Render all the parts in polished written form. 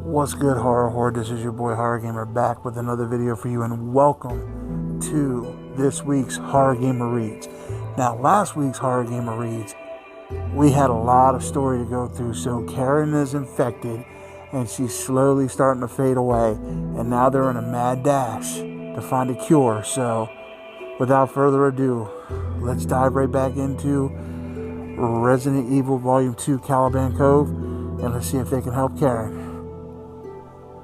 What's good, horror horde? This is your boy Horror Gamer back with another video for you, and welcome to this week's Horror Gamer Reads. Now, last week's Horror Gamer Reads, we had a lot of story to go through. So Karen is infected and she's slowly starting to fade away, and now they're in a mad dash to find a cure. So without further ado, let's dive right back into Resident Evil Volume 2 Caliban Cove, and let's see if they can help Karen.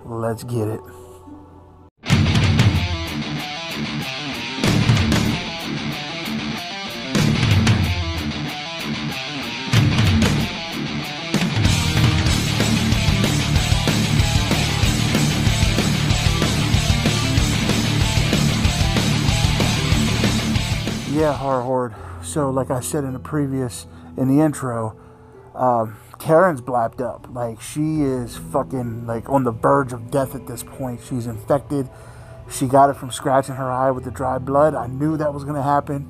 Let's get it. Yeah, horror horde. So like I said in the intro, Karen's blapped up. Like, she is fucking like on the verge of death at this point. She's infected. She got it from scratching her eye with the dry blood. I knew that was going to happen.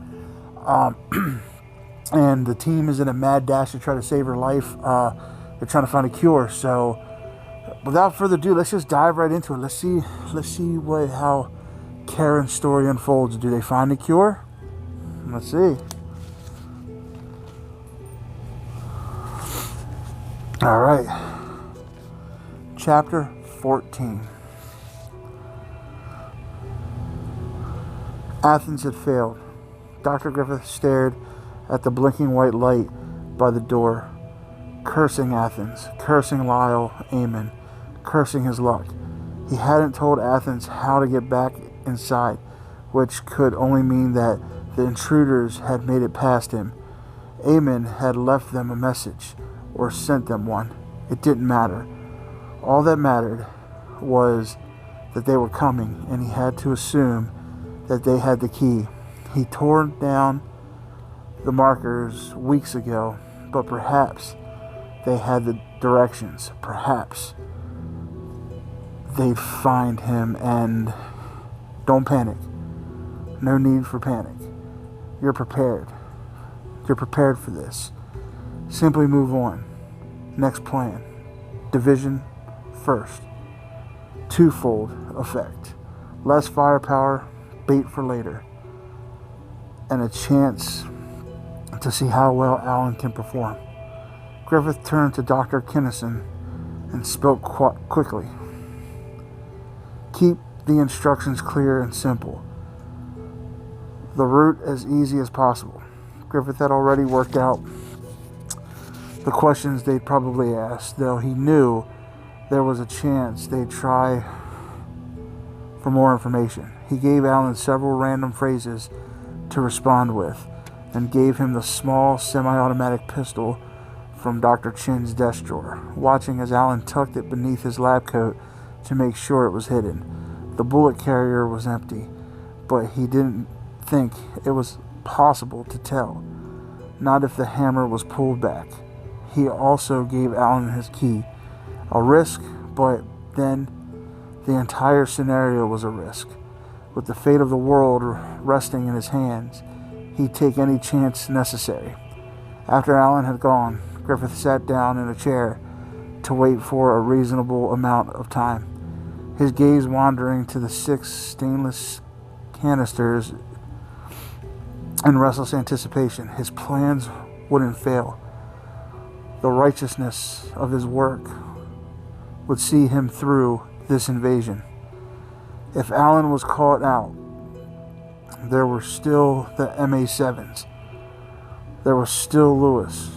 And the team is in a mad dash to try to save her life. They're trying to find a cure. So without further ado, let's just dive right into it. Let's see how Karen's story unfolds. Do they find a cure? Let's see. All right. Chapter 14. Athens had failed. Dr. Griffith stared at the blinking white light by the door, cursing Athens, cursing Lyle Amon, cursing his luck. He hadn't told Athens how to get back inside, which could only mean that the intruders had made it past him. Amon had left them a message, or sent them one. It didn't matter. All that mattered was that they were coming, and he had to assume that they had the key. He tore down the markers weeks ago, but perhaps they had the directions. Perhaps they'd find him. And don't panic. No need for panic. You're prepared. You're prepared for this. Simply move on. Next plan. Division first. Twofold effect. Less firepower, bait for later. And a chance to see how well Alan can perform. Griffith turned to Dr. Kinnison and spoke quickly. Keep the instructions clear and simple. The route as easy as possible. Griffith had already worked out the questions they'd probably ask, though he knew there was a chance they'd try for more information. He gave Alan several random phrases to respond with, and gave him the small semi-automatic pistol from Dr. Chin's desk drawer, watching as Alan tucked it beneath his lab coat to make sure it was hidden. The bullet carrier was empty, but he didn't think it was possible to tell, not if the hammer was pulled back. He also gave Alan his key. A risk, but then the entire scenario was a risk. With the fate of the world resting in his hands, he'd take any chance necessary. After Alan had gone, Griffith sat down in a chair to wait for a reasonable amount of time, his gaze wandering to the 6 stainless canisters in restless anticipation. His plans wouldn't fail. The righteousness of his work would see him through this invasion. If Alan was caught out, there were still the MA7s. There was still Lewis.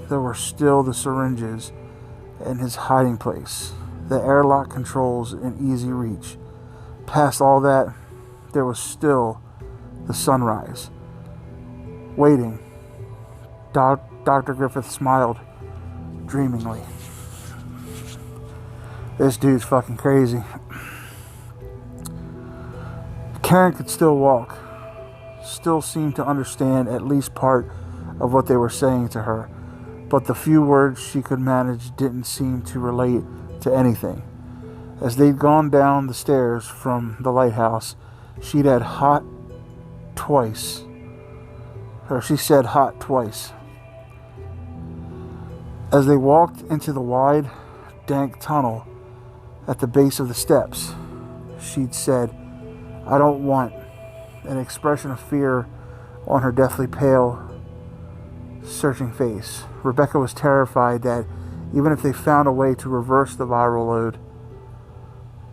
There were still the syringes in his hiding place. The airlock controls in easy reach. Past all that, there was still the sunrise. Waiting. Dr. Griffith smiled dreamingly. This dude's fucking crazy. Karen could still walk, still seemed to understand at least part of what they were saying to her, but the few words she could manage didn't seem to relate to anything. As they'd gone down the stairs from the lighthouse, she said hot twice. As they walked into the wide, dank tunnel at the base of the steps. She'd said, "I don't want," an expression of fear on her deathly pale, searching face. Rebecca was terrified that even if they found a way to reverse the viral load,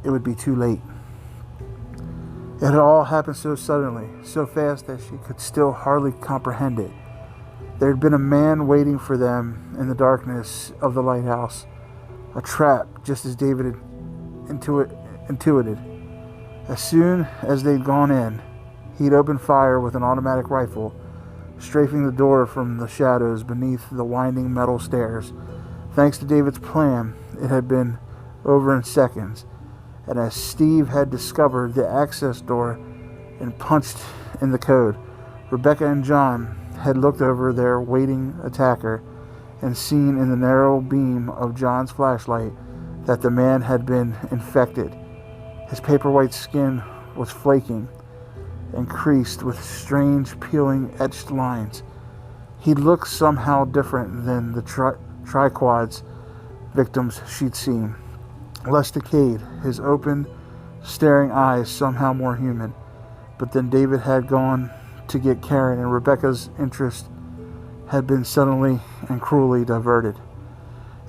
it would be too late. It had all happened so suddenly, so fast that she could still hardly comprehend it. There had been a man waiting for them in the darkness of the lighthouse, a trap, just as David had intuited. As soon as they'd gone in, he'd opened fire with an automatic rifle, strafing the door from the shadows beneath the winding metal stairs. Thanks to David's plan, it had been over in seconds, and as Steve had discovered the access door and punched in the code, Rebecca and John had looked over their waiting attacker and seen in the narrow beam of John's flashlight that the man had been infected. His paper-white skin was flaking and creased with strange, peeling, etched lines. He looked somehow different than the triquad's victims she'd seen. Less decayed, his open, staring eyes somehow more human. But then David had gone to get Karen, and Rebecca's interest had been suddenly and cruelly diverted.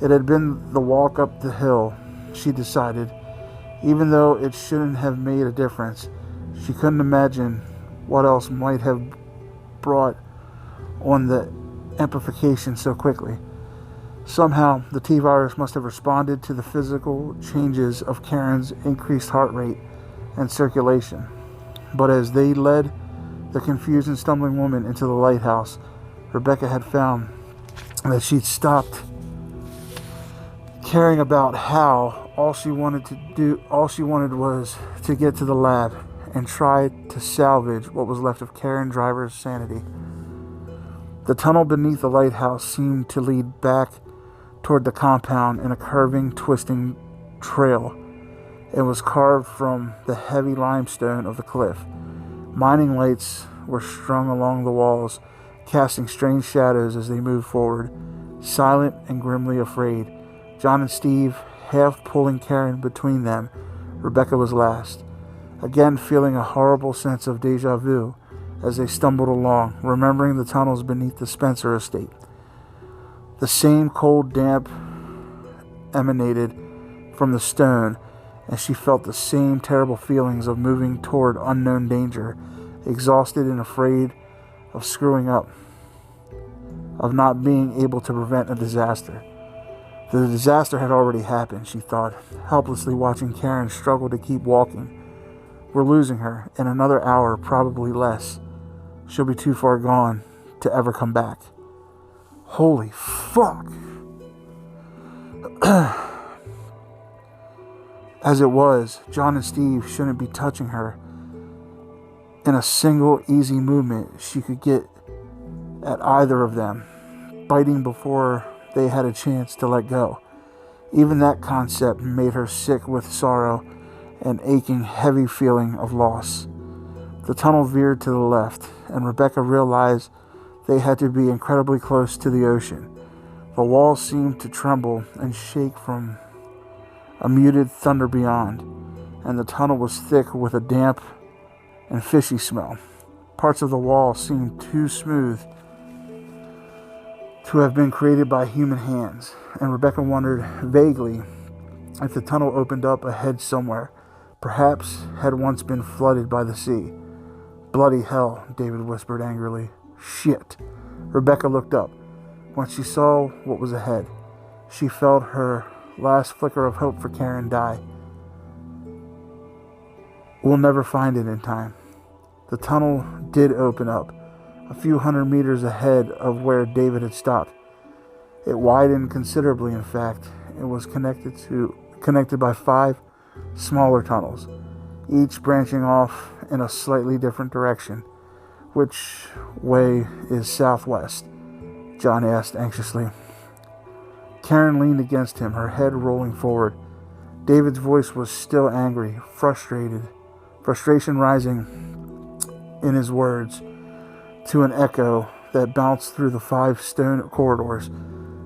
It had been the walk up the hill, she decided. Even though it shouldn't have made a difference, she couldn't imagine what else might have brought on the amplification so quickly. Somehow, the T-virus must have responded to the physical changes of Karen's increased heart rate and circulation. But as they led the confused and stumbling woman into the lighthouse, Rebecca had found that she'd stopped caring about how. All she wanted was to get to the lab and try to salvage what was left of Karen Driver's sanity. The tunnel beneath the lighthouse seemed to lead back toward the compound in a curving, twisting trail. It was carved from the heavy limestone of the cliff. Mining lights were strung along the walls, casting strange shadows as they moved forward, silent and grimly afraid. John and Steve half pulling Karen between them. Rebecca was last, again feeling a horrible sense of deja vu as they stumbled along, remembering the tunnels beneath the Spencer estate. The same cold damp emanated from the stone, and she felt the same terrible feelings of moving toward unknown danger, exhausted and afraid of screwing up, of not being able to prevent a disaster. The disaster had already happened, she thought, helplessly watching Karen struggle to keep walking. We're losing her. In another hour, probably less, she'll be too far gone to ever come back. Holy fuck. As it was, John and Steve shouldn't be touching her. In a single easy movement, she could get at either of them, biting before they had a chance to let go. Even that concept made her sick with sorrow and aching, heavy feeling of loss. The tunnel veered to the left, and Rebecca realized they had to be incredibly close to the ocean. The walls seemed to tremble and shake from a muted thunder beyond, and the tunnel was thick with a damp and fishy smell. Parts of the wall seemed too smooth to have been created by human hands, and Rebecca wondered vaguely if the tunnel opened up ahead somewhere, perhaps had once been flooded by the sea. Bloody hell, David whispered angrily. Shit. Rebecca looked up. When she saw what was ahead, she felt her last flicker of hope for Karen die. We'll never find it in time. The tunnel did open up, a few hundred meters ahead of where David had stopped. It widened considerably, in fact. It was connected by 5 smaller tunnels, each branching off in a slightly different direction. Which way is southwest? John asked anxiously. Karen leaned against him, her head rolling forward. David's voice was still angry, frustration rising in his words to an echo that bounced through the 5 stone corridors,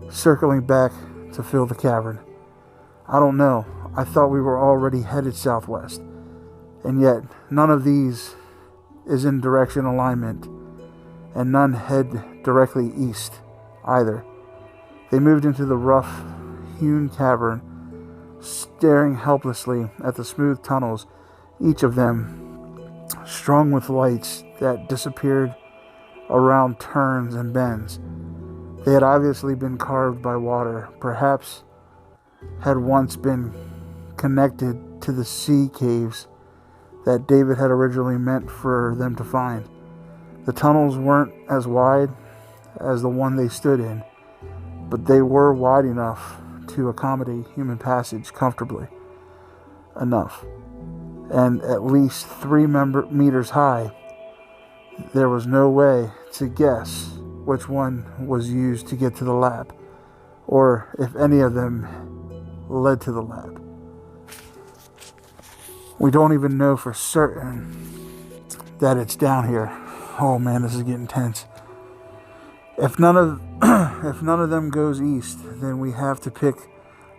circling back to fill the cavern. I don't know. I thought we were already headed southwest. And yet, none of these is in direction alignment, and none head directly east either. They moved into the rough-hewn cavern, staring helplessly at the smooth tunnels, each of them strung with lights that disappeared around turns and bends. They had obviously been carved by water, perhaps had once been connected to the sea caves that David had originally meant for them to find. The tunnels weren't as wide as the one they stood in, but they were wide enough to accommodate human passage comfortably enough, and at least 3 meters high. There was no way to guess which one was used to get to the lab, or if any of them led to the lab. We don't even know for certain that it's down here. Oh man, this is getting tense. If none of them goes east, then we have to pick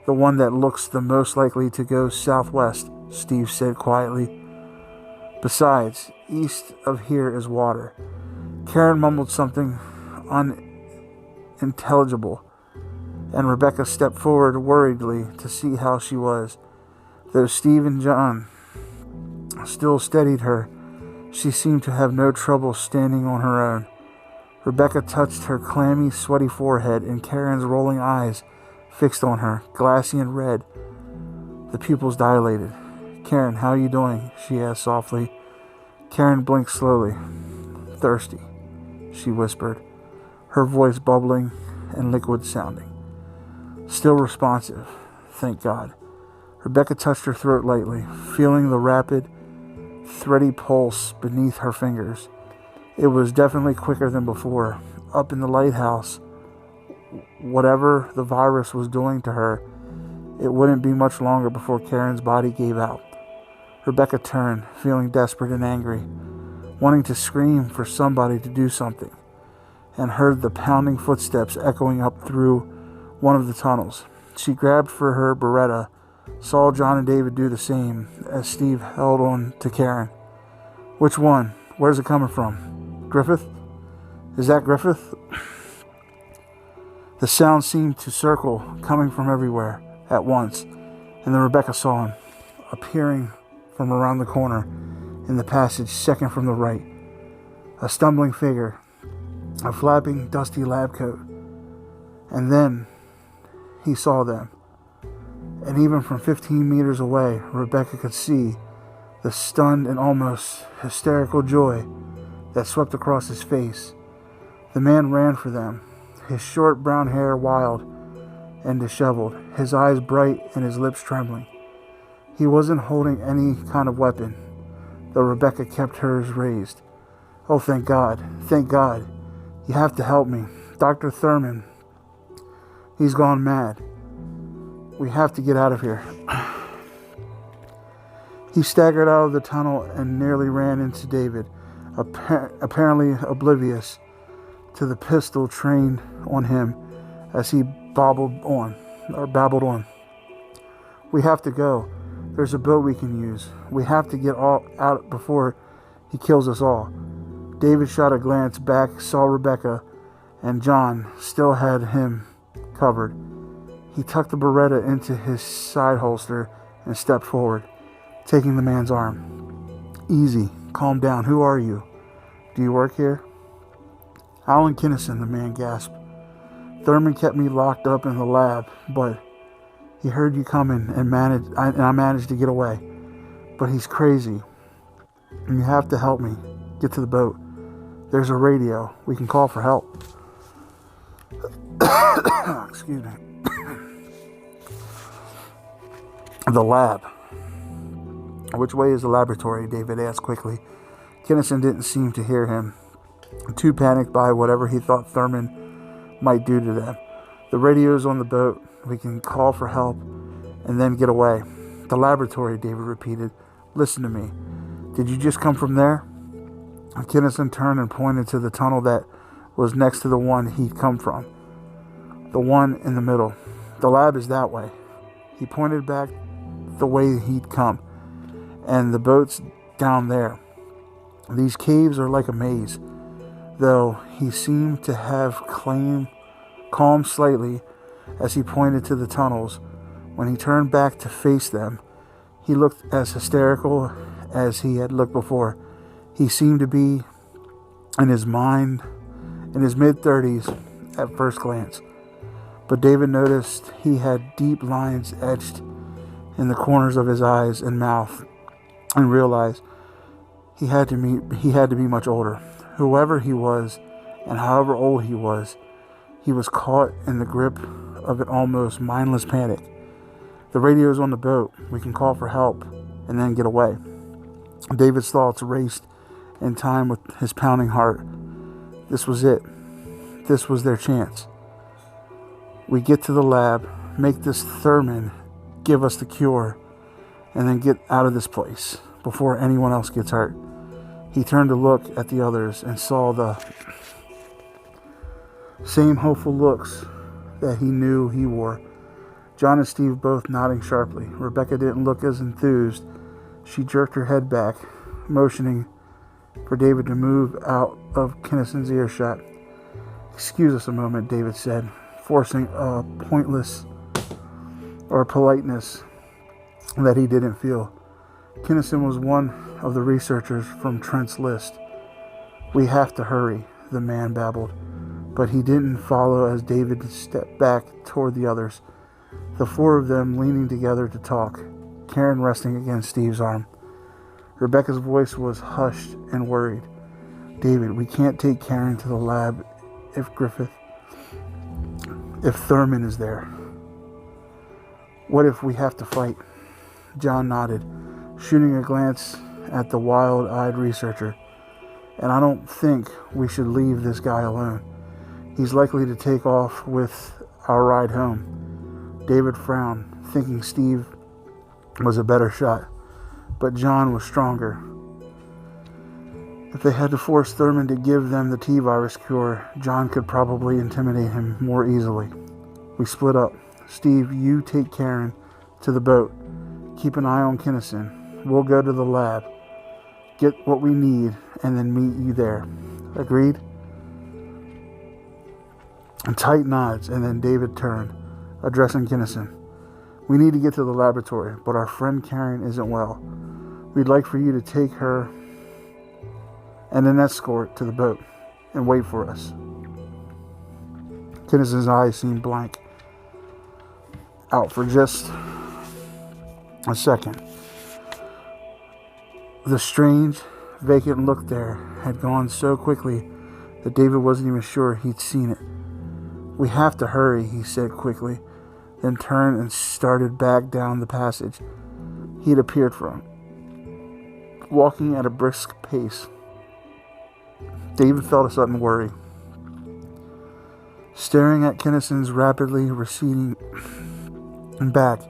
the one that looks the most likely to go southwest, Steve said quietly. Besides, east of here is water. Karen mumbled something unintelligible, and Rebecca stepped forward worriedly to see how she was. Though Steve and John still steadied her, she seemed to have no trouble standing on her own. Rebecca touched her clammy, sweaty forehead, and Karen's rolling eyes fixed on her, glassy and red. The pupils dilated. "Karen, how are you doing?" she asked softly. Karen blinked slowly. "Thirsty," she whispered, her voice bubbling and liquid sounding. "Still responsive, thank God." Rebecca touched her throat lightly, feeling the rapid, thready pulse beneath her fingers. It was definitely quicker than before. Up in the lighthouse, whatever the virus was doing to her, it wouldn't be much longer before Karen's body gave out. Rebecca turned, feeling desperate and angry, wanting to scream for somebody to do something, and heard the pounding footsteps echoing up through one of the tunnels. She grabbed for her Beretta, saw John and David do the same as Steve held on to Karen. "Which one? Where's it coming from? Griffith? Is that Griffith?" The sound seemed to circle, coming from everywhere at once, and then Rebecca saw him, appearing from around the corner in the passage second from the right. A stumbling figure, a flapping, dusty lab coat. And then he saw them. And even from 15 meters away, Rebecca could see the stunned and almost hysterical joy that swept across his face. The man ran for them, his short brown hair wild and disheveled, his eyes bright and his lips trembling. He wasn't holding any kind of weapon, though Rebecca kept hers raised. "Oh, thank God, thank God. You have to help me. Dr. Thurman, he's gone mad. We have to get out of here." He staggered out of the tunnel and nearly ran into David, apparently oblivious to the pistol trained on him as he babbled on. "We have to go. There's a boat we can use. We have to get all out before he kills us all." David shot a glance back, saw Rebecca, and John still had him covered. He tucked the Beretta into his side holster and stepped forward, taking the man's arm. "Easy, calm down. Who are you? Do you work here?" "Alan Kinnison," the man gasped. "Thurman kept me locked up in the lab, but he heard you coming and I managed to get away. But he's crazy. And you have to help me get to the boat. There's a radio. We can call for help." Excuse me. "The lab. Which way is the laboratory?" David asked quickly. Kinnison didn't seem to hear him, too panicked by whatever he thought Thurman might do to them. "The radio's on the boat. We can call for help and then get away." "The laboratory," David repeated. "Listen to me. Did you just come from there?" Kinnison turned and pointed to the tunnel that was next to the one he'd come from. "The one in the middle. The lab is that way." He pointed back the way he'd come. "And the boat's down there. These caves are like a maze." Though he seemed to have calmed slightly as he pointed to the tunnels. When he turned back to face them, he looked as hysterical as he had looked before. He seemed to be in his mid-30s at first glance. But David noticed he had deep lines etched in the corners of his eyes and mouth, and realized he had to be much older. Whoever he was, and however old he was caught in the grip of an almost mindless panic. "The radio's on the boat. We can call for help and then get away." David's thoughts raced in time with his pounding heart. This was it. This was their chance. "We get to the lab, make this Thurman give us the cure, and then get out of this place before anyone else gets hurt." He turned to look at the others and saw the same hopeful looks that he knew he wore. John and Steve both nodding sharply. Rebecca didn't look as enthused. She jerked her head back, motioning for David to move out of Kinnison's earshot. "Excuse us a moment," David said, forcing a politeness that he didn't feel. Kinnison was one of the researchers from Trent's list. "We have to hurry," the man babbled, but he didn't follow as David stepped back toward the others, the four of them leaning together to talk, Karen resting against Steve's arm. Rebecca's voice was hushed and worried. "David, we can't take Karen to the lab if Thurman is there. What if we have to fight?" John nodded, shooting a glance at the wild-eyed researcher. "And I don't think we should leave this guy alone. He's likely to take off with our ride home." David frowned, thinking Steve was a better shot, but John was stronger. If they had to force Thurman to give them the T-virus cure, John could probably intimidate him more easily. We split up. "Steve, you take Karen to the boat. Keep an eye on Kinnison. We'll go to the lab, get what we need, and then meet you there. Agreed?" And tight nods, and then David turned, addressing Kinnison. "We need to get to the laboratory, but our friend Karen isn't well. We'd like for you to take her and an escort to the boat and wait for us." Kinnison's eyes seemed blank out for just a second. The strange, vacant look there had gone so quickly that David wasn't even sure he'd seen it. "We have to hurry," he said quickly, then turned and started back down the passage he'd appeared from, walking at a brisk pace. David felt a sudden worry. Staring at Kinnison's rapidly receding back,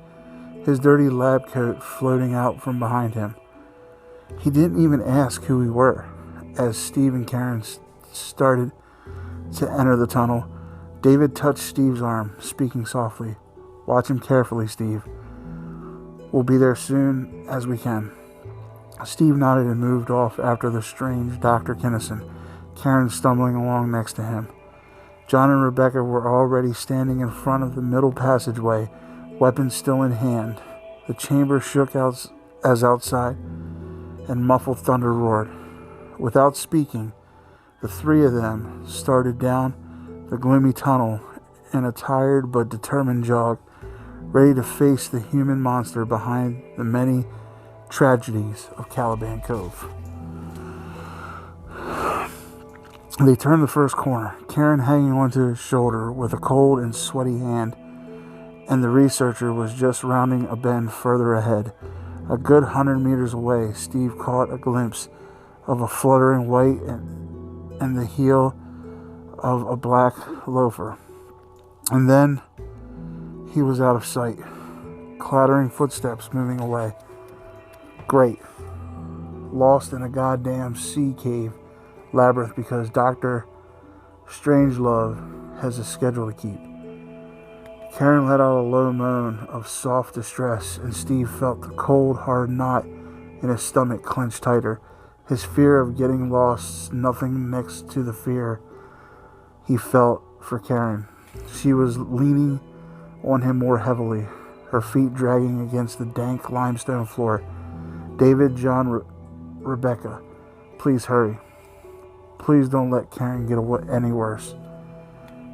his dirty lab coat floating out from behind him. He didn't even ask who we were. As Steve and Karen started to enter the tunnel, David touched Steve's arm, speaking softly. "Watch him carefully, Steve. We'll be there soon as we can." Steve nodded and moved off after the strange Dr. Kinnison, Karen stumbling along next to him. John and Rebecca were already standing in front of the middle passageway, weapons still in hand. The chamber shook as outside, and muffled thunder roared. Without speaking, the three of them started down the gloomy tunnel in a tired but determined jog, ready to face the human monster behind the many tragedies of Caliban Cove. They turned the first corner, Karen hanging onto his shoulder with a cold and sweaty hand, and the researcher was just rounding a bend further ahead. A good 100 meters away, Steve caught a glimpse of a fluttering white and the heel of a black loafer. And then he was out of sight. Clattering footsteps moving away. Great. Lost in a goddamn sea cave labyrinth because Dr. Strangelove has a schedule to keep. Karen let out a low moan of soft distress, and Steve felt the cold, hard knot in his stomach clench tighter. His fear of getting lost, nothing next to the fear he felt for Karen. She was leaning on him more heavily, her feet dragging against the dank limestone floor. David, John, Rebecca, please hurry. Please don't let Karen get any worse.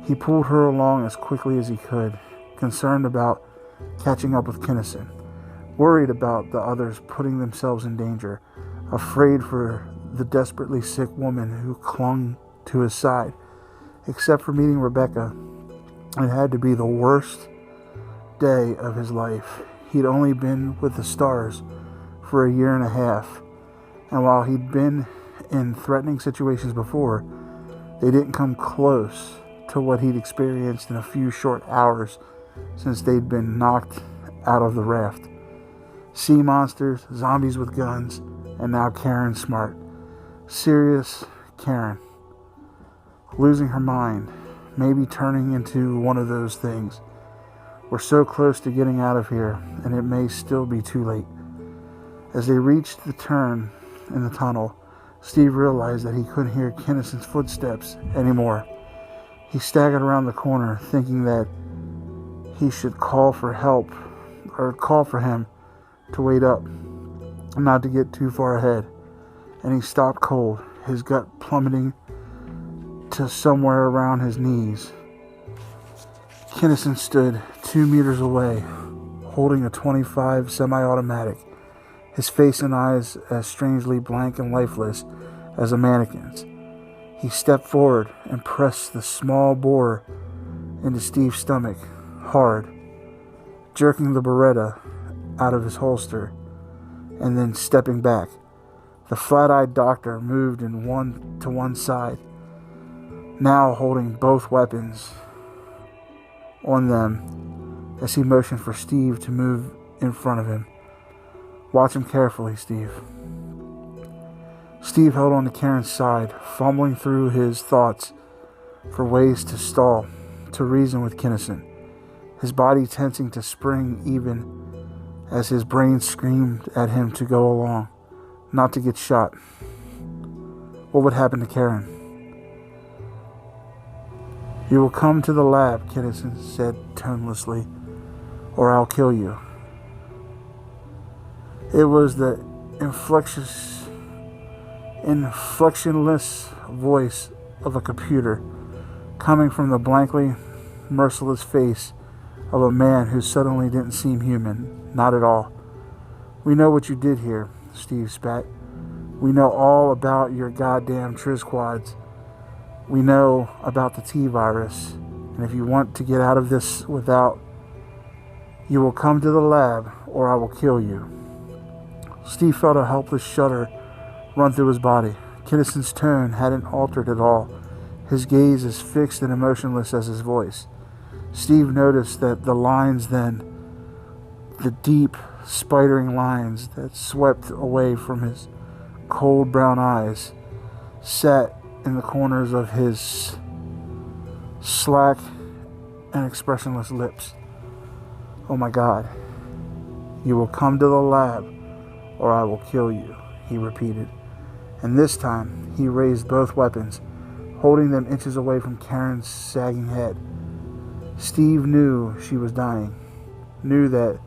He pulled her along as quickly as he could, concerned about catching up with Kinnison, worried about the others putting themselves in danger, afraid for the desperately sick woman who clung to his side. Except for meeting Rebecca, it had to be the worst day of his life. He'd only been with the stars for a year and a half, and while he'd been in threatening situations before, they didn't come close to what he'd experienced in a few short hours since they'd been knocked out of the raft. Sea monsters, zombies with guns, and now Karen Smart. Serious Karen. Losing her mind, maybe turning into one of those things. We're so close to getting out of here, and it may still be too late. As they reached the turn in the tunnel, Steve realized that he couldn't hear Kinnison's footsteps anymore. He staggered around the corner, thinking that he should call for help, or call for him to wait up, not to get too far ahead. And he stopped cold, his gut plummeting to somewhere around his knees. Kinnison stood 2 meters away, holding a .25 semi-automatic, his face and eyes as strangely blank and lifeless as a mannequin's. He stepped forward and pressed the small bore into Steve's stomach, hard, jerking the Beretta out of his holster, and then stepping back. The flat-eyed doctor moved to one side, now holding both weapons on them as he motioned for Steve to move in front of him. Watch him carefully, Steve. Steve held on to Karen's side, fumbling through his thoughts for ways to stall, to reason with Kinnison, his body tensing to spring even as his brain screamed at him to go along, not to get shot. What would happen to Karen? You will come to the lab, Kinnison said tonelessly, or I'll kill you. It was the inflectionless voice of a computer coming from the blankly merciless face of a man who suddenly didn't seem human. Not at all. We know what you did here, Steve spat. We know all about your goddamn trizquads. We know about the T-virus. And if you want to get out of this without, you will come to the lab or I will kill you. Steve felt a helpless shudder run through his body. Kinnison's tone hadn't altered at all, his gaze as fixed and emotionless as his voice. Steve noticed that the lines then, the deep, spidering lines that swept away from his cold brown eyes, sat in the corners of his slack and expressionless lips. Oh my God. You will come to the lab or I will kill you, he repeated. And this time, he raised both weapons, holding them inches away from Karen's sagging head. Steve knew she was dying, knew that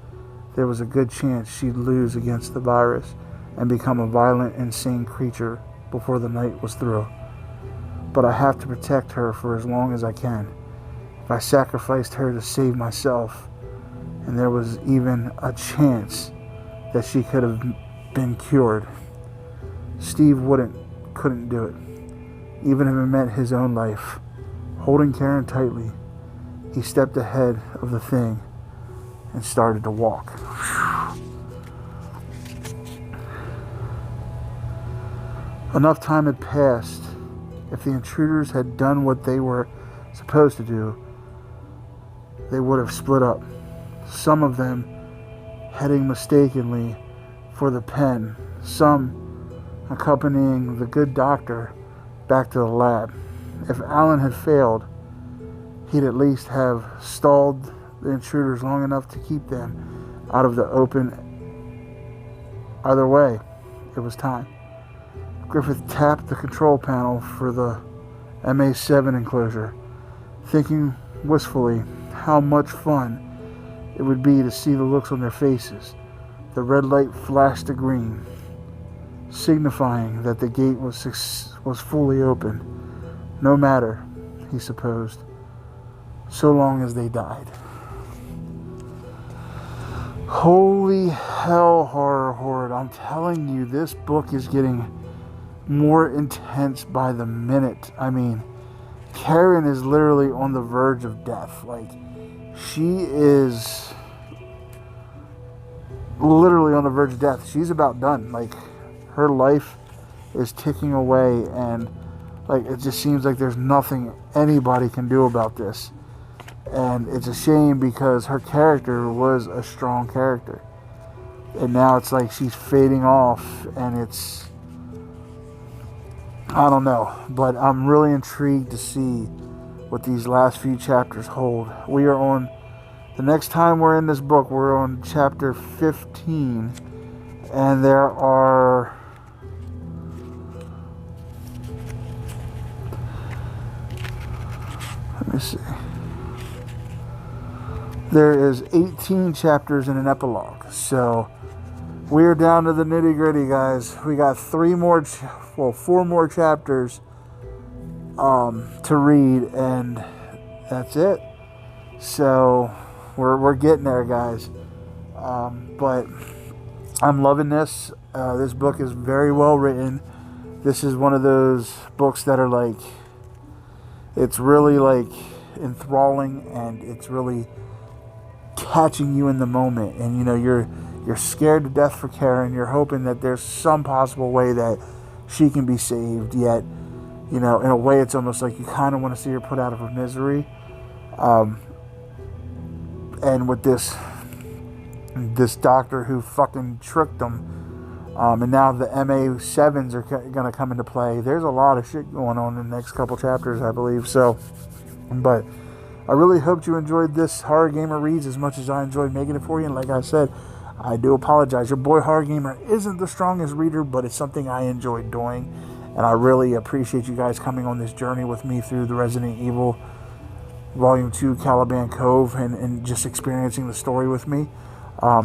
there was a good chance she'd lose against the virus and become a violent, insane creature before the night was through. But I have to protect her for as long as I can. If I sacrificed her to save myself, and there was even a chance that she could have been cured, Steve couldn't do it, even if it meant his own life. Holding Karen tightly, he stepped ahead of the thing and started to walk. Enough time had passed. If the intruders had done what they were supposed to do, they would have split up, some of them heading mistakenly for the pen, some accompanying the good doctor back to the lab. If Alan had failed, he'd at least have stalled the intruders long enough to keep them out of the open. Either way, it was time. Griffith tapped the control panel for the MA7 enclosure, thinking wistfully how much fun it would be to see the looks on their faces. The red light flashed to green, signifying that the gate was fully open. No matter, he supposed, so long as they died. Holy hell, horror horde. I'm telling you, this book is getting more intense by the minute. I mean, Karen is literally on the verge of death. Like, she is literally on the verge of death. She's about done. Like, her life is ticking away, and like, it just seems like there's nothing anybody can do about this. And it's a shame because her character was a strong character, and now it's like she's fading off, and it's, I don't know, but I'm really intrigued to see what these last few chapters hold. We are on, the next time we're in this book, we're on chapter 15, and there are, let me see, there is 18 chapters and an epilogue. So we're down to the nitty gritty, guys. We got 4 more chapters to read, and that's it. So we're getting there, guys. But I'm loving this. This book is very well written. This is one of those books that are like, it's really like enthralling, and it's really catching you in the moment. And you know, you're scared to death for Karen. You're hoping that there's some possible way that she can be saved, yet, you know, in a way it's almost like you kind of want to see her put out of her misery. And with this doctor who fucking tricked them, and now the MA7s are going to come into play. There's a lot of shit going on in the next couple chapters, I believe. So, but I really hoped you enjoyed this Horror Gamer Reads as much as I enjoyed making it for you. And like I said, I do apologize. Your boy Horror Gamer isn't the strongest reader, but it's something I enjoyed doing. And I really appreciate you guys coming on this journey with me through the Resident Evil Volume 2 Caliban Cove, and just experiencing the story with me.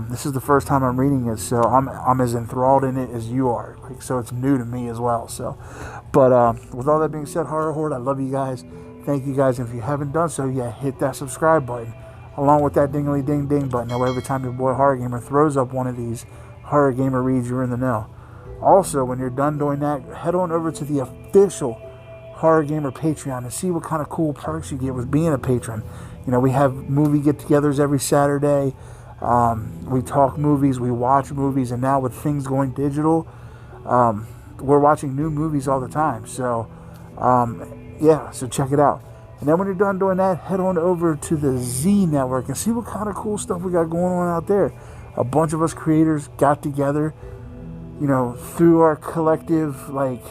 This is the first time I'm reading it, so I'm as enthralled in it as you are. Like, so it's new to me as well. So, but with all that being said, Horror Horde, I love you guys. Thank you guys. And if you haven't done so yet, hit that subscribe button, along with that dingly ding ding button. That way, every time your boy Horror Gamer throws up one of these Horror Gamer Reads, you're in the know. Also, when you're done doing that, head on over to the official Horror Gamer Patreon and see what kind of cool perks you get with being a patron. You know, we have movie get-togethers every Saturday. We talk movies, we watch movies, and now with things going digital, we're watching new movies all the time. So, yeah, so check it out. And then when you're done doing that, head on over to the Z Network and see what kind of cool stuff we got going on out there. A bunch of us creators got together, you know, threw our collective, like,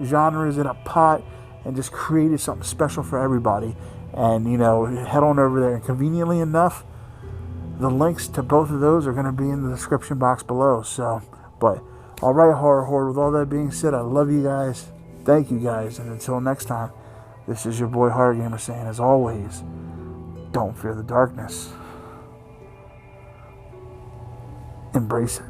genres in a pot and just created something special for everybody. And, you know, head on over there. And conveniently enough, the links to both of those are going to be in the description box below. So, but, all right, Horror Horde, with all that being said, I love you guys. Thank you guys. And until next time, this is your boy Horror Gamer saying, as always, don't fear the darkness. Embrace it.